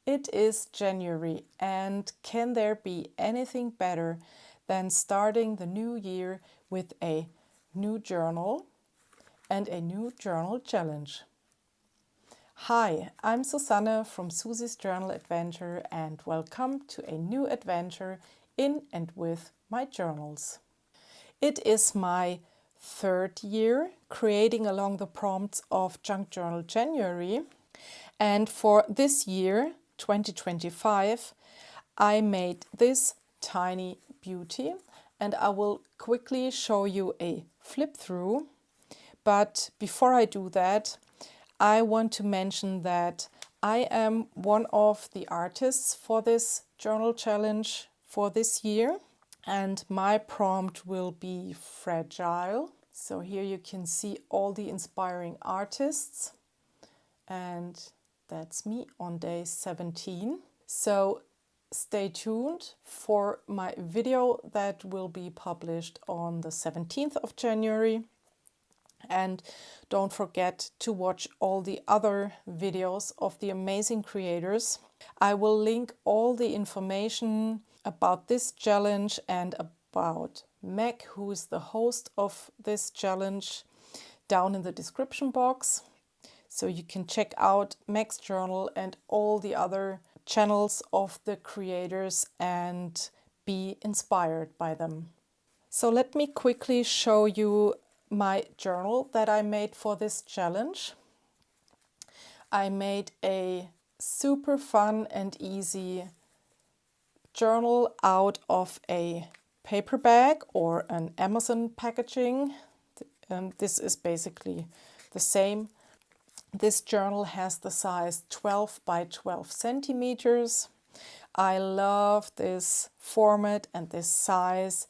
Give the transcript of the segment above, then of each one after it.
It is January, and can there be anything better than starting the new year with a new journal and a new journal challenge? Hi, I'm Susanne from Susie's Journal Adventure, and welcome to a new adventure in and with my journals. It is my third year creating along the prompts of Junk Journal January, and for this year, 2025, I made this tiny beauty, and I will quickly show you a flip through. But before I do that, I want to mention that I am one of the artists for this journal challenge for this year, and my prompt will be fragile. So here you can see all the inspiring artists, and that's me on day 17. So stay tuned for my video that will be published on the 17th of January. And don't forget to watch all the other videos of the amazing creators. I will link all the information about this challenge and about Meg, who is the host of this challenge, down in the description box. So you can check out Meg's journal and all the other channels of the creators and be inspired by them. So let me quickly show you my journal that I made for this challenge. I made a super fun and easy journal out of a paper bag or an Amazon packaging. This is basically the same. This journal has the size 12 by 12 centimeters. I love this format and this size.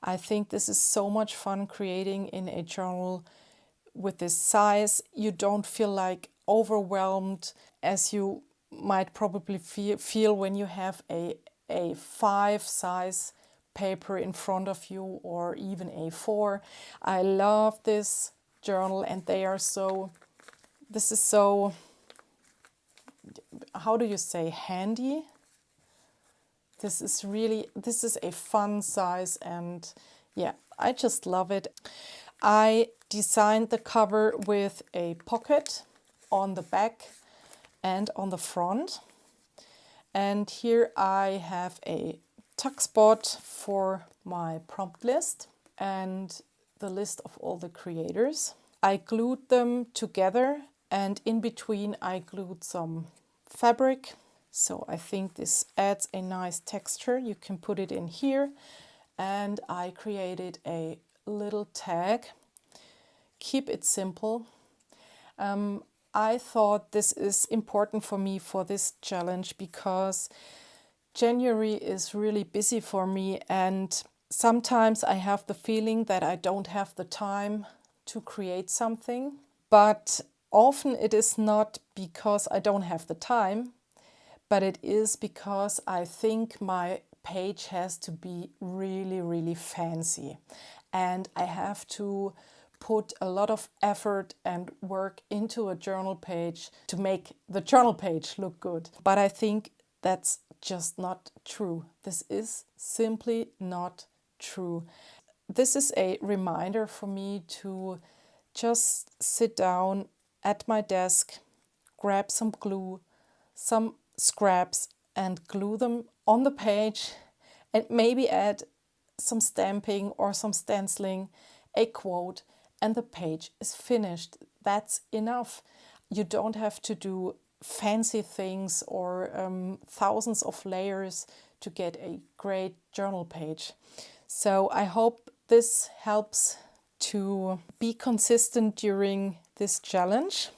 I think this is so much fun creating in a journal with this size. You don't feel like overwhelmed as you might probably feel when you have a 5 size paper in front of you, or even A4. I love this journal, and they are so, this is so, how do you say, handy? This is a fun size, and yeah, I just love it. I designed the cover with a pocket on the back and on the front. And here I have a tuck spot for my prompt list and the list of all the creators. I glued them together, and in between I glued some fabric. So I think this adds a nice texture. You can put it in here. And I created a little tag. Keep it simple. I thought this is important for me for this challenge because January is really busy for me, and sometimes I have the feeling that I don't have the time to create something. But often it is not because I don't have the time, but it is because I think my page has to be really, really fancy. And I have to put a lot of effort and work into a journal page to make the journal page look good. But I think that's just not true. This is simply not true. This is a reminder for me to just sit down at my desk, grab some glue, some scraps, and glue them on the page, and maybe add some stamping or some stenciling, a quote, and the page is finished. That's enough. You don't have to do fancy things or thousands of layers to get a great journal page. So I hope this helps to be consistent during this challenge.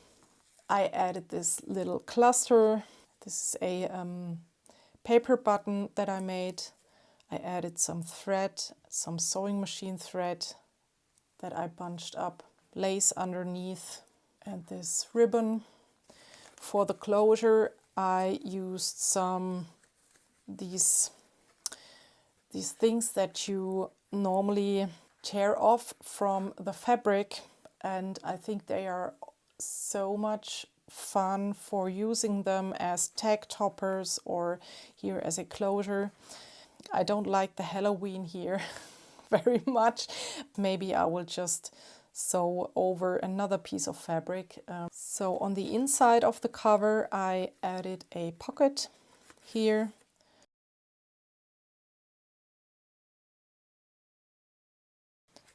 I added this little cluster. This is a paper button that I made. I added some thread, some sewing machine thread that I bunched up, lace underneath, and this ribbon. For the closure, I used some these things that you normally tear off from the fabric, and I think they are so much fun for using them as tag toppers or here as a closure. I don't like the Halloween here very much. Maybe I will just sew over another piece of fabric. So on the inside of the cover I added a pocket here.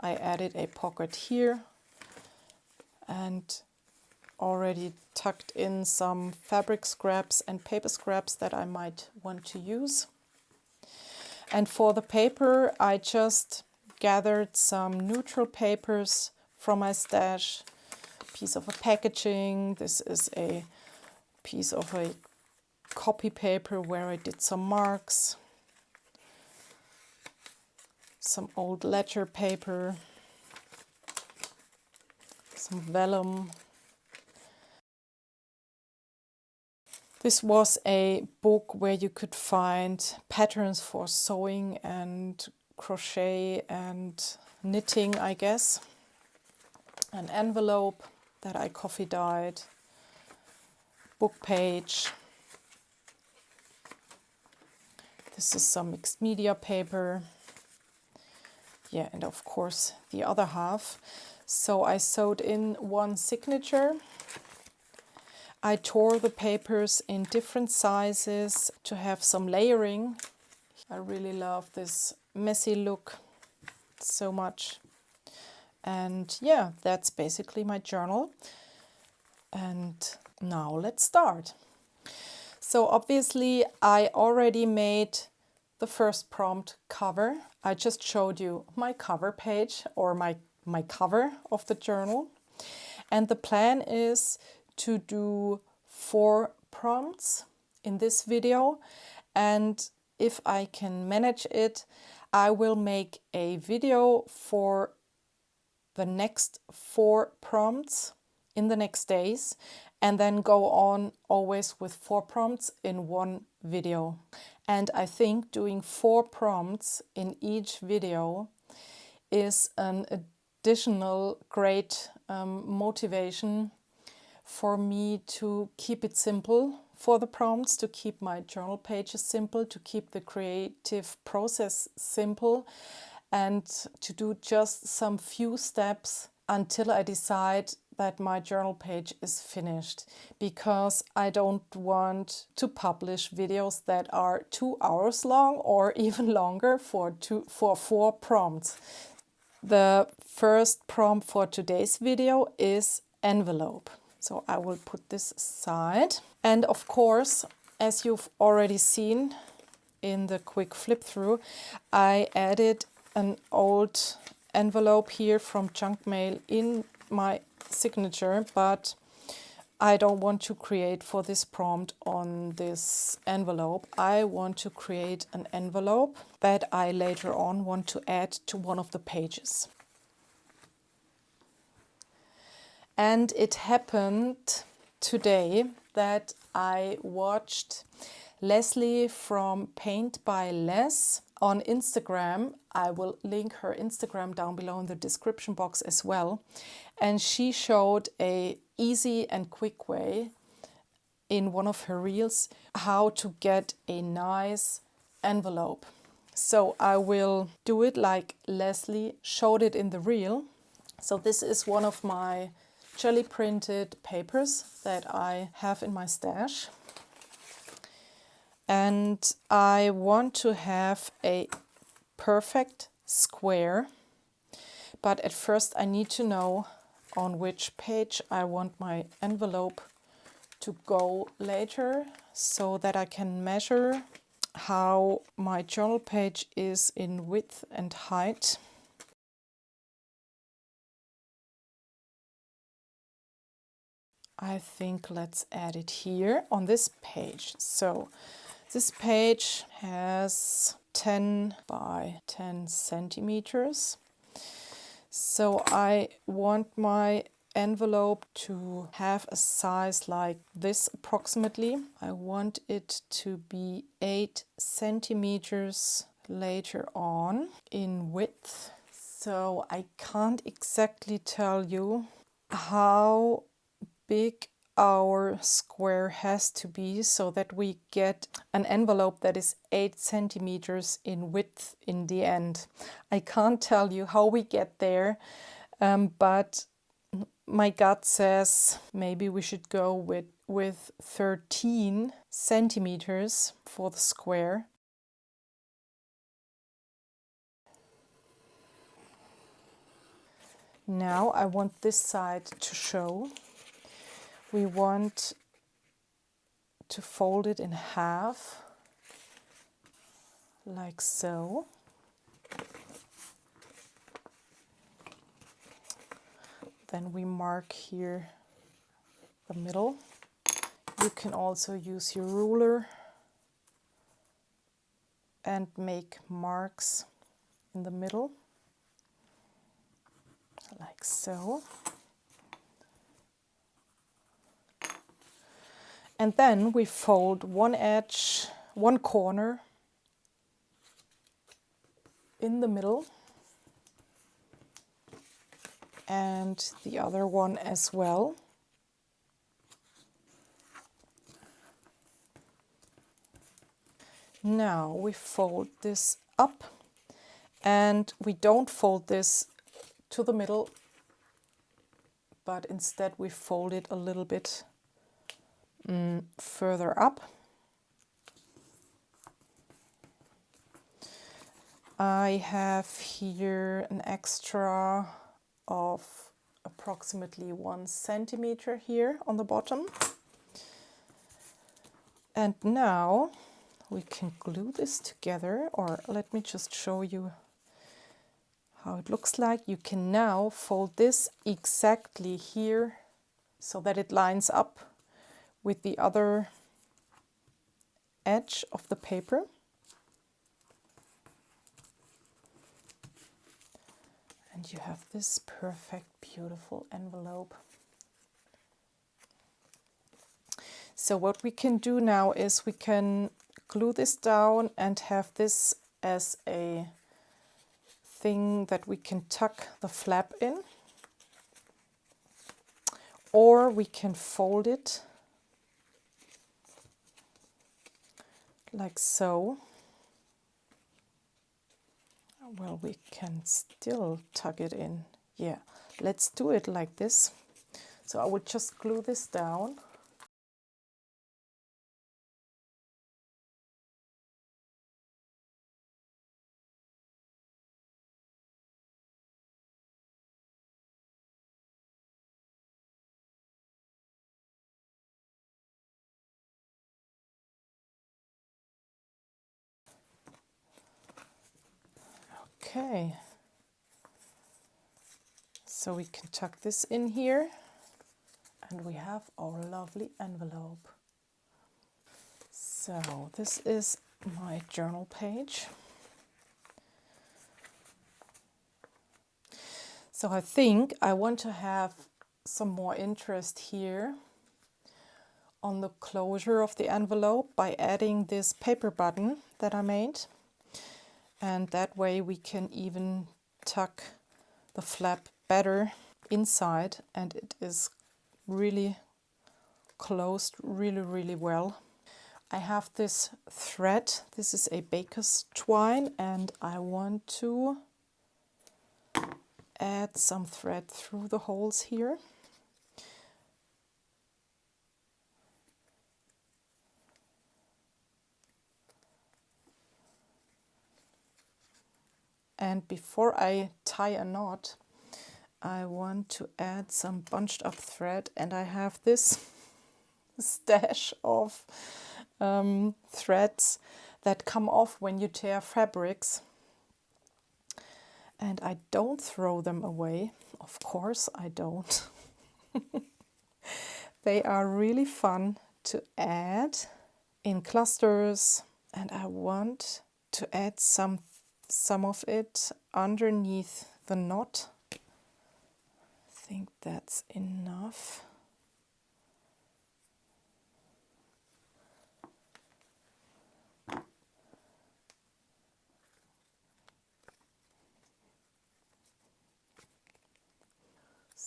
I added a pocket here and already tucked in some fabric scraps and paper scraps that I might want to use. And for the paper, I just gathered some neutral papers from my stash, piece of a packaging. This is a piece of a copy paper where I did some marks, some old ledger paper, some vellum. This was a book where you could find patterns for sewing and crochet and knitting, I guess. An envelope that I coffee dyed, book page. This is some mixed media paper. Yeah, and of course the other half. So I sewed in one signature. I tore the papers in different sizes to have some layering. I really love this messy look so much. And yeah, that's basically my journal. And now let's start. So obviously I already made the first prompt cover. I just showed you my cover page or my cover of the journal. And the plan is to do 4 prompts in this video, and if I can manage it, I will make a video for the next 4 prompts in the next days, and then go on always with 4 prompts in one video. And I think doing 4 prompts in each video is an additional great motivation for me to keep it simple for the prompts, to keep my journal pages simple, to keep the creative process simple, and to do just some few steps until I decide that my journal page is finished, because I don't want to publish videos that are 2 hours long or even longer for 4 prompts. The first prompt for today's video is envelope. So I will put this aside. And of course, as you've already seen in the quick flip through, I added an old envelope here from junk mail in my signature, but I don't want to create for this prompt on this envelope. I want to create an envelope that I later on want to add to one of the pages. And it happened today that I watched Leslie from Paint by Les on Instagram. I will link her Instagram down below in the description box as well. And she showed a easy and quick way in one of her reels how to get a nice envelope. So I will do it like Leslie showed it in the reel. So this is one of my jelly printed papers that I have in my stash, and I want to have a perfect square, but at first I need to know on which page I want my envelope to go later, so that I can measure how my journal page is in width and height. I think let's add it here on this page. So this page has 10 by 10 centimeters. So I want my envelope to have a size like this approximately. I want it to be 8 centimeters later on in width. So I can't exactly tell you how big our square has to be so that we get an envelope that is 8 centimeters in width in the end. I can't tell you how we get there, but my gut says maybe we should go with 13 centimeters for the square. Now I want this side to show. We want to fold it in half, like so. Then we mark here the middle. You can also use your ruler and make marks in the middle, like so. And then we fold one edge, one corner in the middle and the other one as well. Now we fold this up, and we don't fold this to the middle, but instead we fold it a little bit further up. I have here an extra of approximately 1 centimeter here on the bottom. And now we can glue this together, or let me just show you how it looks like. You can now fold this exactly here so that it lines up with the other edge of the paper. And you have this perfect, beautiful envelope. So what we can do now is we can glue this down and have this as a thing that we can tuck the flap in. Or we can fold it like so. Well, we can still tuck it in. Yeah, let's do it like this. So I would just glue this down. Okay, so we can tuck this in here, and we have our lovely envelope. So this is my journal page. So I think I want to have some more interest here on the closure of the envelope by adding this paper button that I made. And that way we can even tuck the flap better inside, and it is really closed really well. I have this thread. This is a baker's twine, and I want to add some thread through the holes here. And before I tie a knot, I want to add some bunched up thread, and I have this stash of threads that come off when you tear fabrics. And I don't throw them away. Of course I don't. They are really fun to add in clusters, and I want to add some of it underneath the knot. I think that's enough.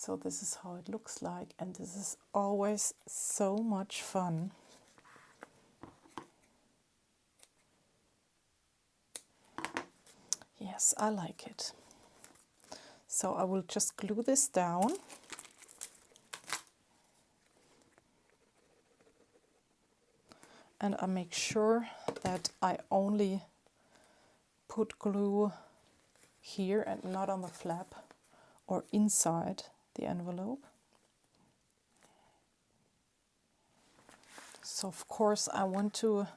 So this is how it looks like, and this is always so much fun. Yes, I like it. So I will just glue this down. And I make sure that I only put glue here and not on the flap or inside the envelope. So of course I want to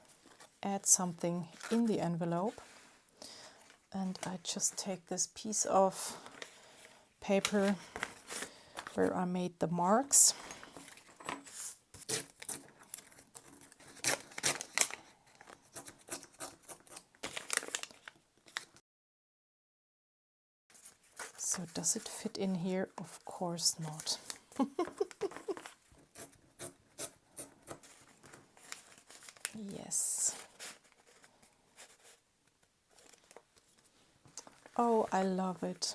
add something in the envelope, and I just take this piece of paper where I made the marks. So does it fit in here? Of course not. Yes. Oh, I love it.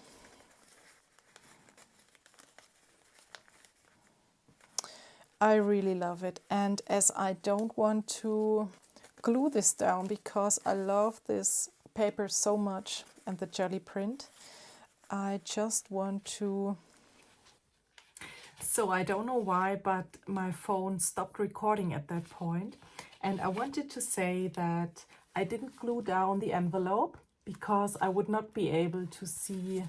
I really love it. And as I don't want to glue this down because I love this paper so much and the jelly print, I just want to... So I don't know why, but my phone stopped recording at that point. And I wanted to say that I didn't glue down the envelope because I would not be able to see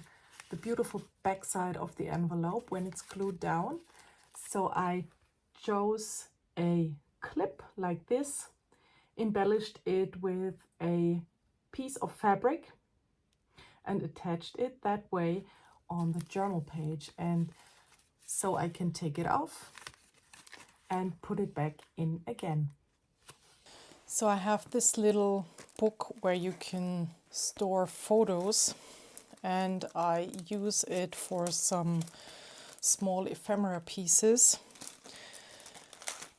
the beautiful backside of the envelope when it's glued down. So I chose a clip like this, embellished it with a piece of fabric and attached it that way on the journal page. And so I can take it off and put it back in again. So I have this little book where you can store photos, and I use it for some small ephemera pieces.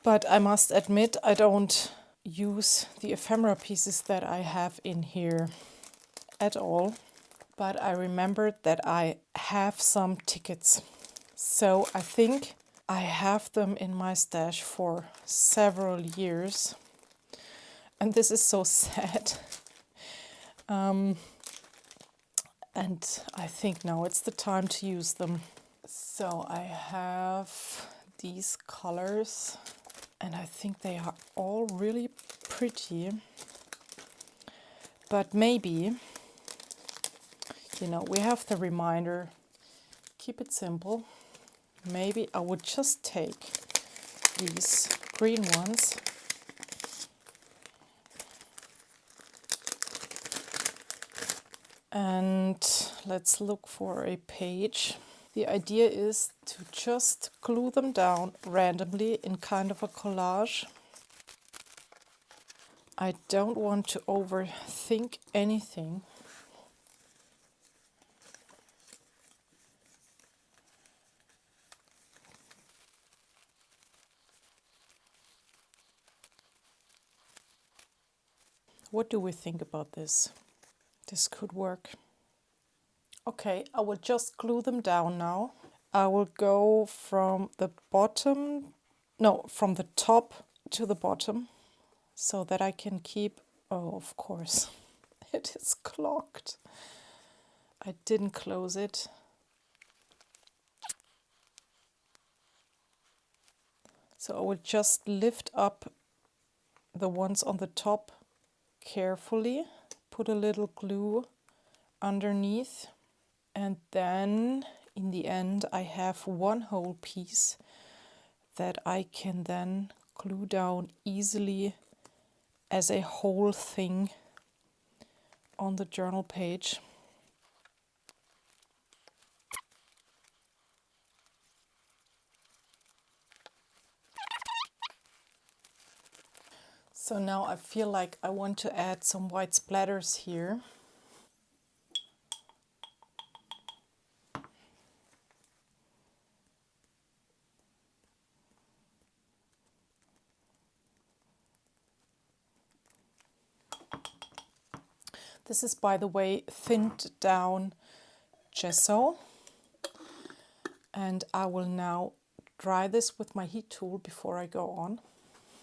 But I must admit, I don't use the ephemera pieces that I have in here at all. But I remembered that I have some tickets. So I think I have them in my stash for several years. And this is so sad. And I think now it's the time to use them. So I have these colors, and I think they are all really pretty. But maybe, you know, we have the reminder, keep it simple. Maybe I would just take these green ones and let's look for a page. The idea is to just glue them down randomly in kind of a collage. I don't want to overthink anything. What do we think about this? This could work. Okay, I will just glue them down now. I will go from the bottom, no, from the top to the bottom so that I can keep, oh, of course, it is clogged. I didn't close it. So I will just lift up the ones on the top carefully, put a little glue underneath, and then in the end I have one whole piece that I can then glue down easily as a whole thing on the journal page. So now I feel like I want to add some white splatters here. This is, by the way, thinned down gesso. And I will now dry this with my heat tool before I go on.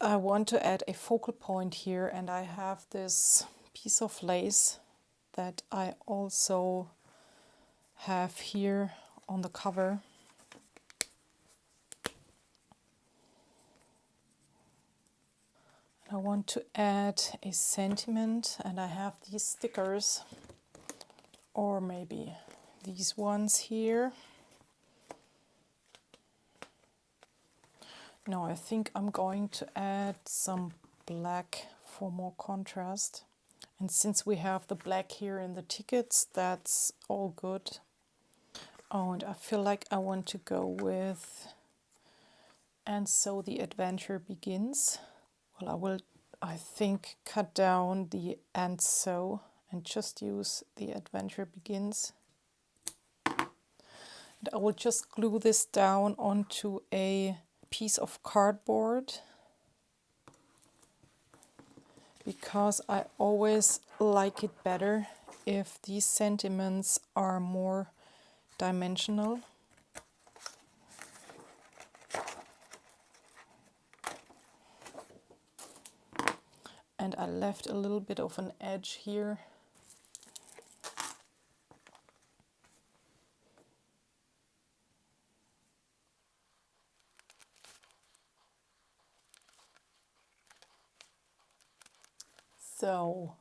I want to add a focal point here, and I have this piece of lace that I also have here on the cover. I want to add a sentiment, and I have these stickers, or maybe these ones here. No, I think I'm going to add some black for more contrast. And since we have the black here in the tickets, that's all good. Oh, and I feel like I want to go with "And So the Adventure Begins." Well, I will, I think, cut down the "and so" and just use "the adventure begins." And I will just glue this down onto a piece of cardboard, because I always like it better if these sentiments are more dimensional. And I left a little bit of an edge here. So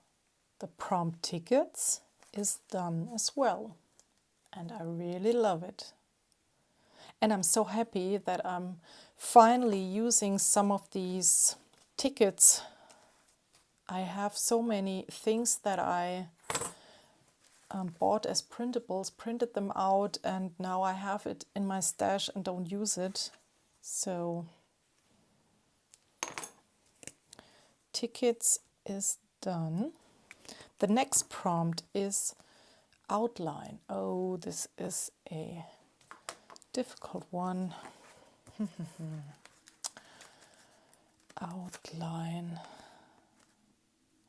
the prompt tickets is done as well, and I really love it. And I'm so happy that I'm finally using some of these tickets. I have so many things that I bought as printables, printed them out, and now I have it in my stash and don't use it. So tickets is done. The next prompt is outline. Oh, this is a difficult one. Outline.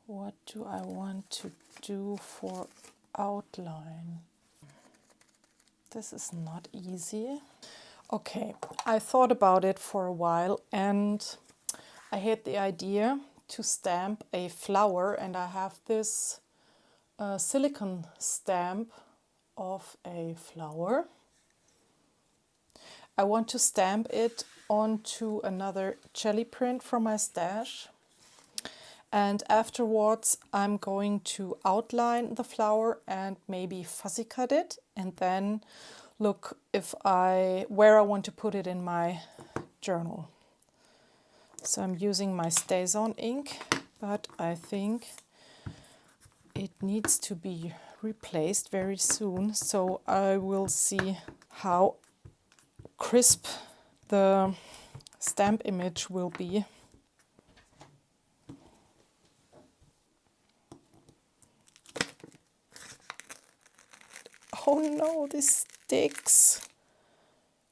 What do I want to do for outline? This is not easy. Okay, I thought about it for a while, and I had the idea to stamp a flower, and I have this silicone stamp of a flower. I want to stamp it onto another jelly print from my stash, and afterwards I'm going to outline the flower and maybe fussy cut it, and then look where I want to put it in my journal. So I'm using my StazOn ink, but I think it needs to be replaced very soon. So I will see how crisp the stamp image will be. Oh no, this sticks.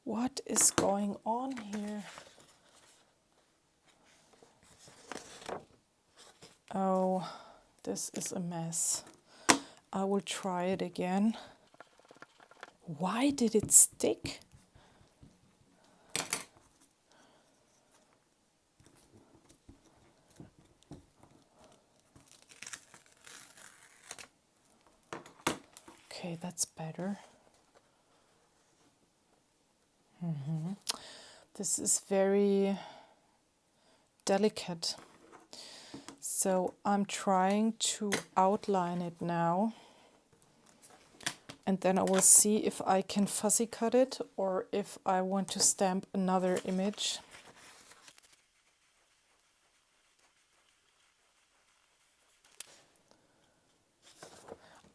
What is going on here? Oh, this is a mess. I will try it again. Why did it stick? Okay, that's better. This is very delicate. So I'm trying to outline it now. And then I will see if I can fussy cut it or if I want to stamp another image.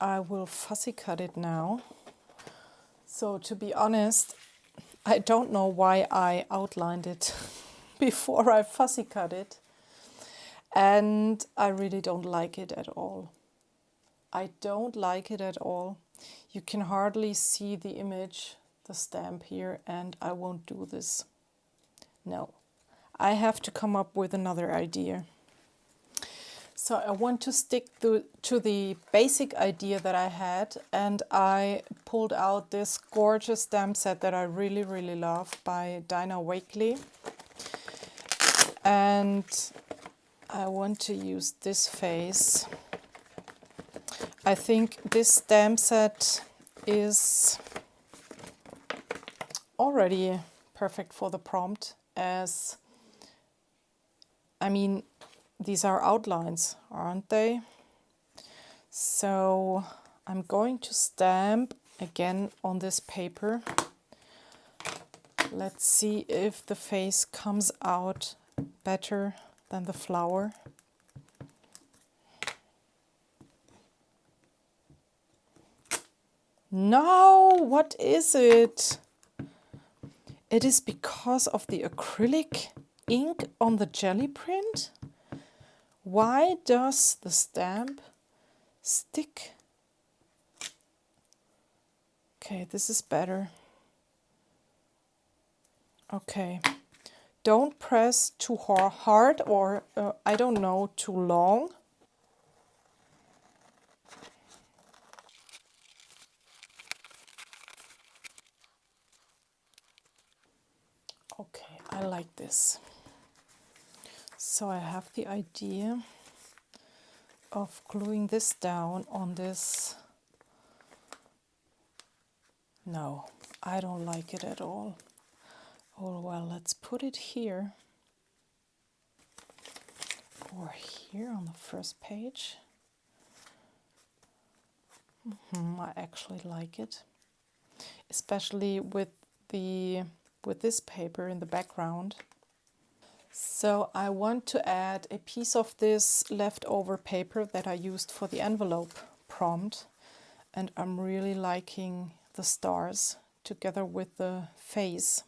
I will fussy cut it now. So to be honest, I don't know why I outlined it before I fussy cut it. And I really don't like it at all. I don't like it at all. You can hardly see the image, the stamp here, and I won't do this. No, I have to come up with another idea. So I want to stick to the basic idea that I had, and I pulled out this gorgeous stamp set that I really, really love by Dinah Wakely. And I want to use this face. I think this stamp set is already perfect for the prompt, as, I mean, these are outlines, aren't they? So I'm going to stamp again on this paper. Let's see if the face comes out better than the flower. No, what is it? It is because of the acrylic ink on the jelly print? Why does the stamp stick? Okay, this is better. Okay, don't press too hard or I don't know, too long. Okay, I like this. So I have the idea of gluing this down on this. No, I don't like it at all. Oh well, let's put it here. Or here on the first page. I actually like it. Especially with this paper in the background. So I want to add a piece of this leftover paper that I used for the envelope prompt, and I'm really liking the stars together with the face.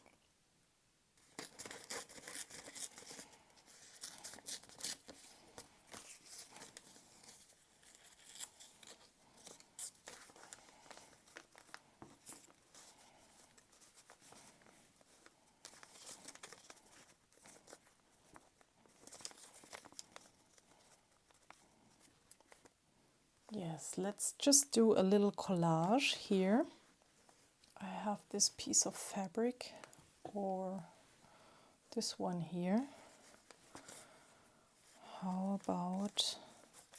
Yes, let's just do a little collage here. I have this piece of fabric, or this one here. How about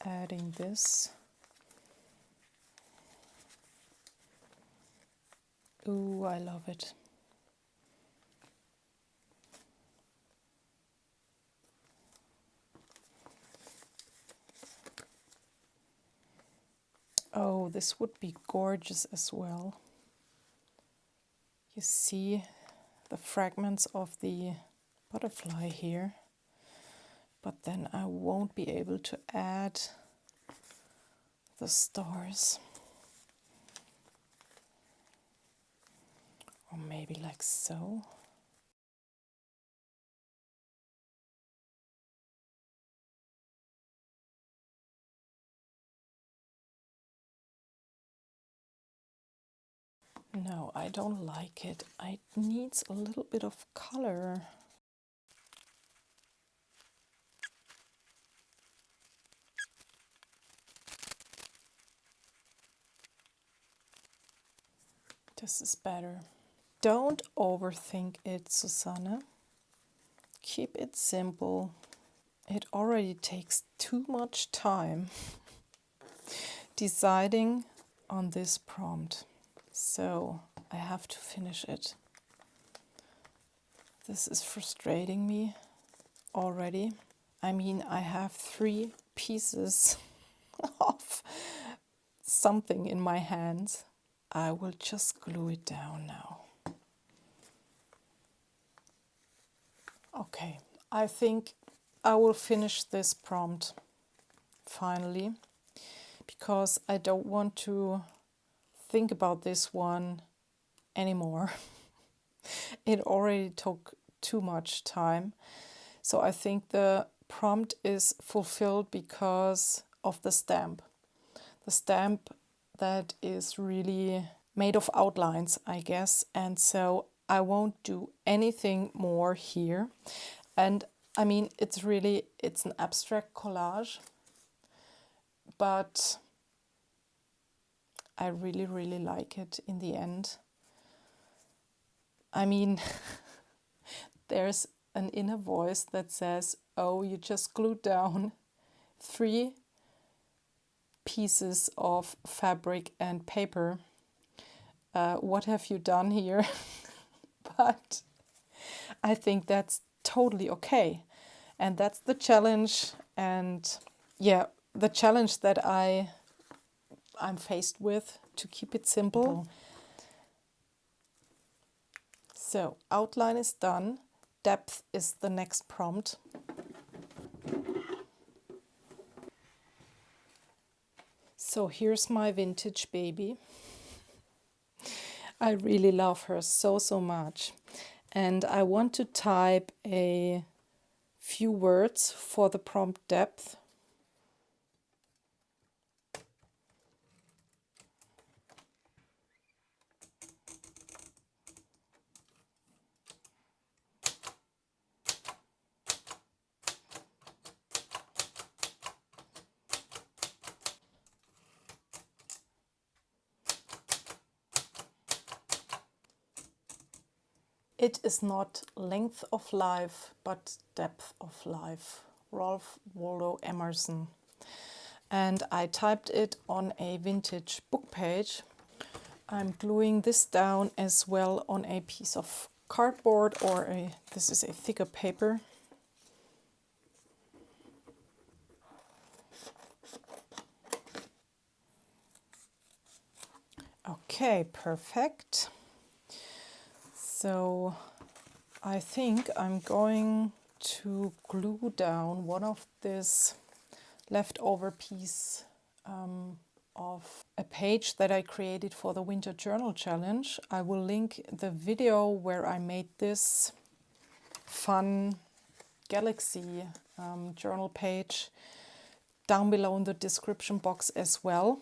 adding this? Ooh, I love it. Oh, this would be gorgeous as well. You see the fragments of the butterfly here, but then I won't be able to add the stars. Or maybe like so. No, I don't like it. It needs a little bit of color. This is better. Don't overthink it, Susanne. Keep it simple. It already takes too much time deciding on this prompt. So I have to finish it. This is frustrating me already. I mean, I have 3 pieces of something in my hands. I will just glue it down now. Okay, I think I will finish this prompt finally, because I don't want to think about this one anymore. It already took too much time. So I think the prompt is fulfilled because of the stamp. The stamp that is really made of outlines, I guess. And so I won't do anything more here. And I mean, it's an abstract collage. but I really, really like it in the end. I mean, there's an inner voice that says, oh, you just glued down 3 pieces of fabric and paper. What have you done here? But I think that's totally okay. And that's the challenge. And yeah, the challenge that I'm faced with, to keep it simple. So outline is done. Depth is the next prompt. So here's my vintage baby. I really love her so, so much. And I want to type a few words for the prompt depth. It is not length of life, but depth of life. Ralph Waldo Emerson. And I typed it on a vintage book page. I'm gluing this down as well on a piece of cardboard, or this is a thicker paper. Okay, perfect. So I think I'm going to glue down one of this leftover piece of a page that I created for the Winter Journal Challenge. I will link the video where I made this fun galaxy journal page down below in the description box as well.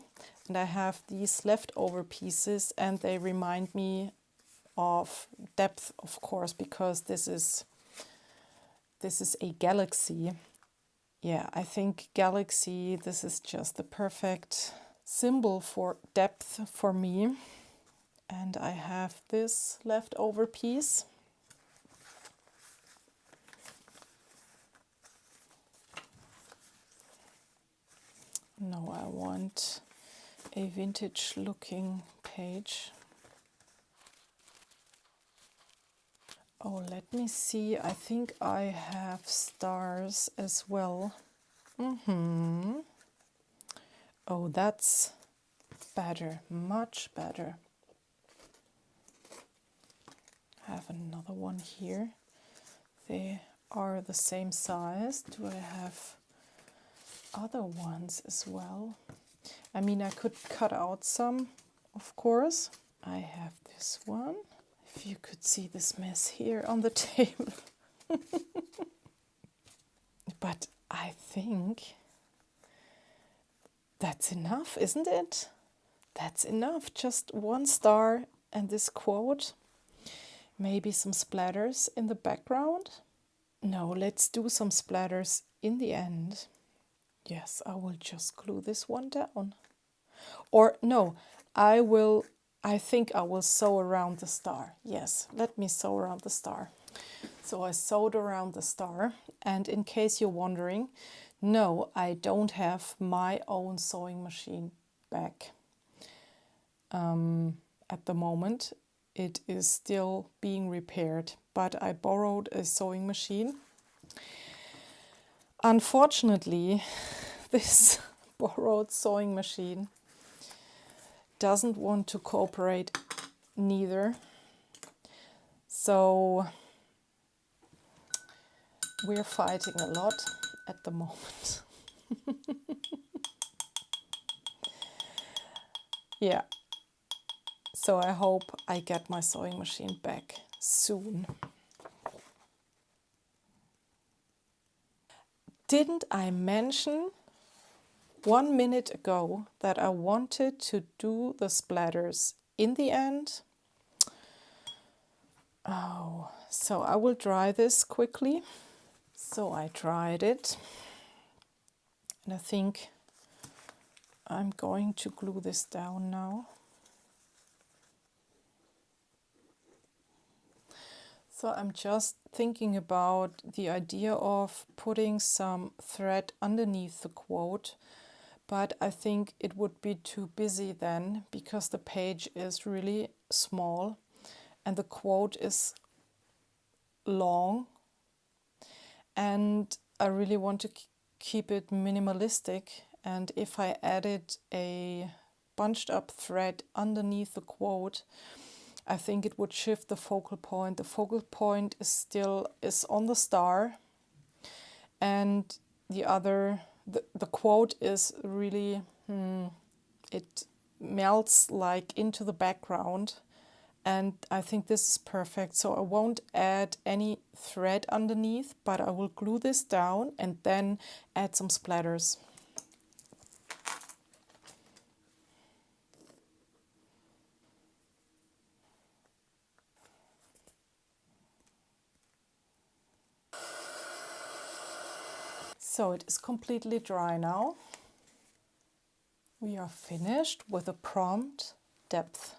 And I have these leftover pieces, and they remind me of depth, of course, because this is a galaxy. Yeah, I think galaxy, this is just the perfect symbol for depth for me. And I have this leftover piece. No, I want a vintage looking page. Oh, let me see. I think I have stars as well. Oh, that's better, much better. I have another one here. They are the same size. Do I have other ones as well? I mean, I could cut out some, of course. I have this one. If you could see this mess here on the table. But I think that's enough, isn't it? That's enough. Just one star and this quote. Maybe some splatters in the background. No, let's do some splatters in the end. Yes, I will just glue this one down. Or no, I think I will sew around the star. Yes, let me sew around the star. So I sewed around the star. And in case you're wondering, no, I don't have my own sewing machine back at the moment. It is still being repaired, but I borrowed a sewing machine. Unfortunately, this borrowed sewing machine doesn't want to cooperate neither. So we're fighting a lot at the moment. Yeah. So I hope I get my sewing machine back soon. Didn't I mention 1 minute ago that I wanted to do the splatters in the end? Oh, so I will dry this quickly. So I dried it, and I think I'm going to glue this down now. So I'm just thinking about the idea of putting some thread underneath the quote, but I think it would be too busy then because the page is really small and the quote is long, and I really want to keep it minimalistic. And if I added a bunched up thread underneath the quote, I think it would shift the focal point. The focal point is on the star, and the quote is really it melts like into the background, and I think this is perfect. So I won't add any thread underneath, but I will glue this down and then add some splatters. So it is completely dry now. We are finished with a prompt depth.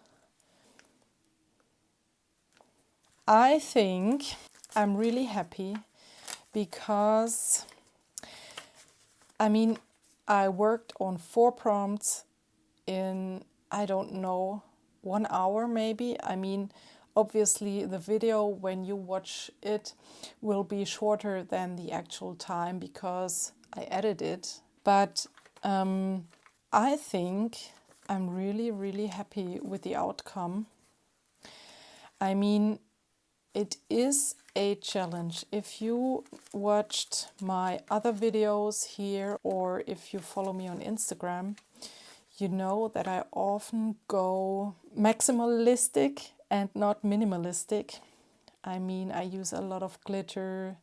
I think I'm really happy because, I mean, I worked on 4 prompts in, I don't know, 1 hour maybe. I mean, obviously the video when you watch it will be shorter than the actual time because I edited it. But I think I'm really, really happy with the outcome. I mean, it is a challenge. If you watched my other videos here or if you follow me on Instagram, you know that I often go maximalistic and not minimalistic. I mean, I use a lot of glitter,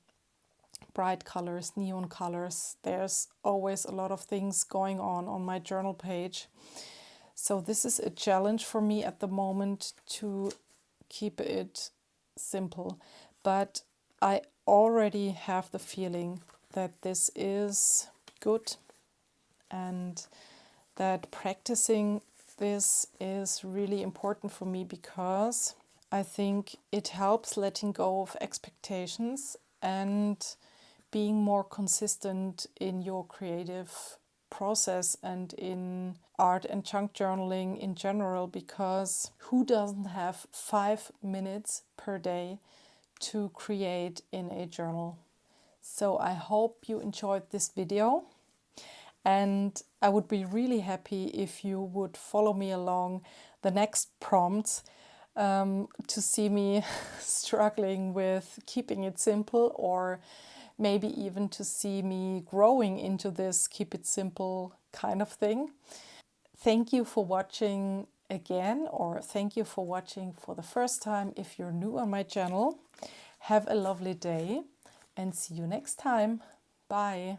bright colors, neon colors. There's always a lot of things going on my journal page. So this is a challenge for me at the moment to keep it simple. But I already have the feeling that this is good and that practicing this is really important for me because I think it helps letting go of expectations and being more consistent in your creative process and in art and junk journaling in general, because who doesn't have 5 minutes per day to create in a journal? So I hope you enjoyed this video, and I would be really happy if you would follow me along the next prompts to see me struggling with keeping it simple, or maybe even to see me growing into this keep it simple kind of thing. Thank you for watching again, or thank you for watching for the first time if you're new on my channel. Have a lovely day and see you next time. Bye.